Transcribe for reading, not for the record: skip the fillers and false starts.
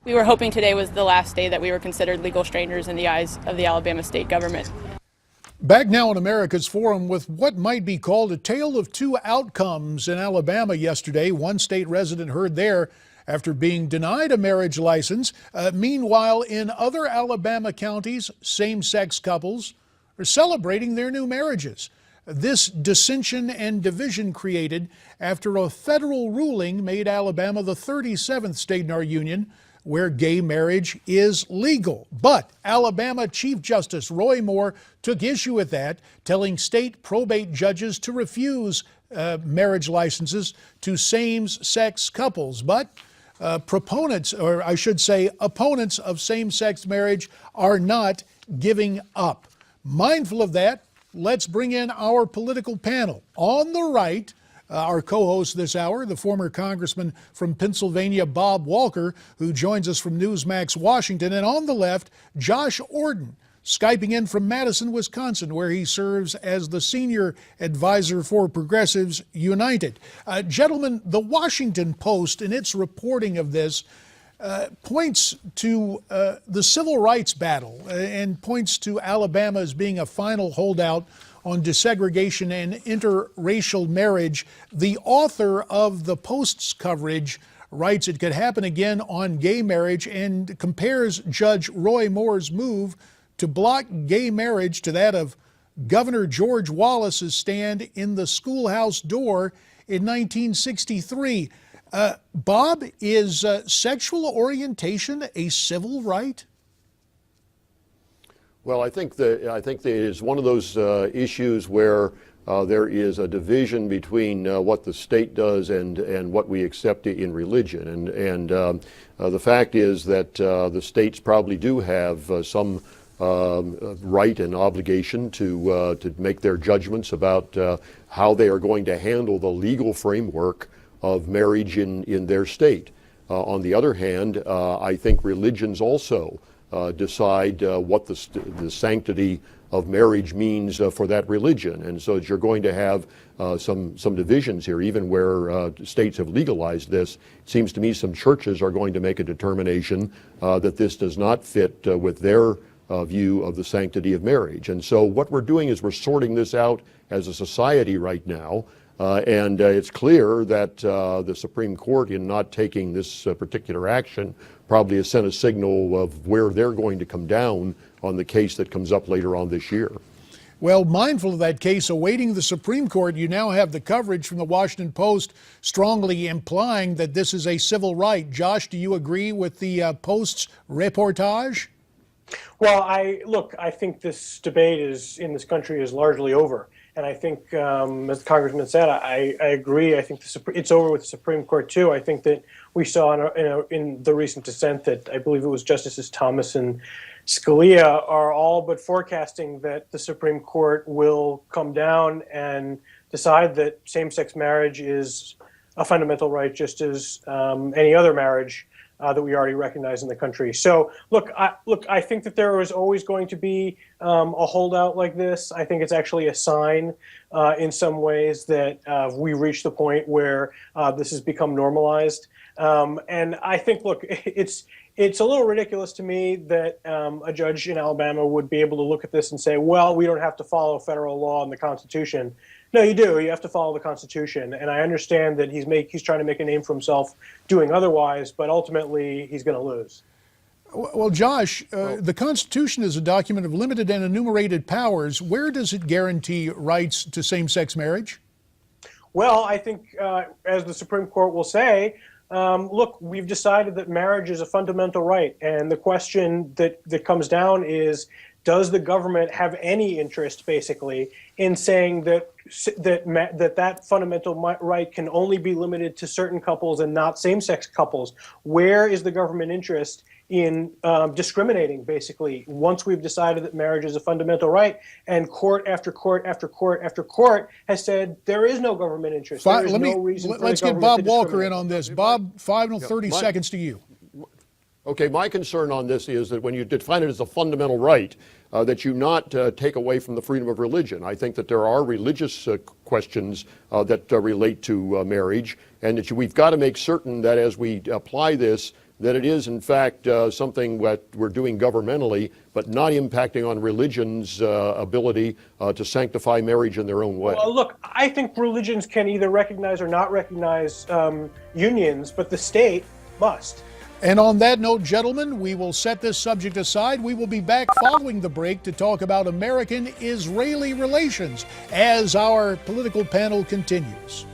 We were hoping today was the last day that we were considered legal strangers in the eyes of the Alabama state government. Back now in America's Forum with what might be called a tale of two outcomes in Alabama yesterday. One state resident heard there after being denied a marriage license. Meanwhile, in other Alabama counties, same-sex couples are celebrating their new marriages. This dissension and division created after a federal ruling made Alabama the 37th state in our union where gay marriage is legal. But Alabama Chief Justice Roy Moore took issue with that, telling state probate judges to refuse marriage licenses to same-sex couples. But proponents, or I should say opponents of same-sex marriage, are not giving up. Mindful of that, let's bring in our political panel. On the right, our co-host this hour, the former congressman from Pennsylvania, Bob Walker, who joins us from Newsmax, Washington. And on the left, Josh Orton, Skyping in from Madison, Wisconsin, where he serves as the senior advisor for Progressives United. Gentlemen, the Washington Post, in its reporting of this, points to the civil rights battle and points to Alabama as being a final holdout on desegregation and interracial marriage. The author of the Post's coverage writes it could happen again on gay marriage and compares Judge Roy Moore's move to block gay marriage to that of Governor George Wallace's stand in the schoolhouse door in 1963. Bob, is sexual orientation a civil right? Well, I think that it is one of those issues where there is a division between what the state does and what we accept in religion. And the fact is that the states probably do have some right and obligation to make their judgments about how they are going to handle the legal framework of marriage in their state. On the other hand, I think religions also decide what the sanctity of marriage means for that religion. And so you're going to have some divisions here, even where states have legalized this. It seems to me some churches are going to make a determination that this does not fit with their view of the sanctity of marriage. And so what we're doing is we're sorting this out as a society right now. And it's clear that the Supreme Court, in not taking this particular action, probably has sent a signal of where they're going to come down on the case that comes up later on this year. Well, mindful of that case awaiting the Supreme Court, you now have the coverage from the Washington Post strongly implying that this is a civil right. Josh, do you agree with the Post's reportage? Well, I think this debate in this country is largely over. And I think, as the Congressman said, I agree. I think it's over with the Supreme Court, too. I think that we saw in the recent dissent that I believe it was Justices Thomas and Scalia are all but forecasting that the Supreme Court will come down and decide that same-sex marriage is a fundamental right, just as any other marriage that we already recognize in the country. So, I think that there is always going to be a holdout like this. I think it's actually a sign in some ways that we reached the point where this has become normalized. And I think, it's a little ridiculous to me that a judge in Alabama would be able to look at this and say, well, we don't have to follow federal law and the Constitution. No, you do. You have to follow the Constitution. And I understand that he's trying to make a name for himself doing otherwise, but ultimately he's going to lose. Well, Josh, the Constitution is a document of limited and enumerated powers. Where does it guarantee rights to same-sex marriage? Well, I think, as the Supreme Court will say, we've decided that marriage is a fundamental right. And the question that comes down is, does the government have any interest, basically, in saying that fundamental right can only be limited to certain couples and not same-sex couples? Where is the government interest in discriminating, basically, once we've decided that marriage is a fundamental right? And court after court after court after court has said there is no government interest. There is no reason for the Let's get government Bob to Walker in on this. Bob, 30 seconds to you. Okay, my concern on this is that when you define it as a fundamental right, that you not take away from the freedom of religion. I think that there are religious questions that relate to marriage, and that we've got to make certain that as we apply this, that it is, in fact, something that we're doing governmentally, but not impacting on religion's ability to sanctify marriage in their own way? Well, look, I think religions can either recognize or not recognize unions, but the state must. And on that note, gentlemen, we will set this subject aside. We will be back following the break to talk about American-Israeli relations as our political panel continues.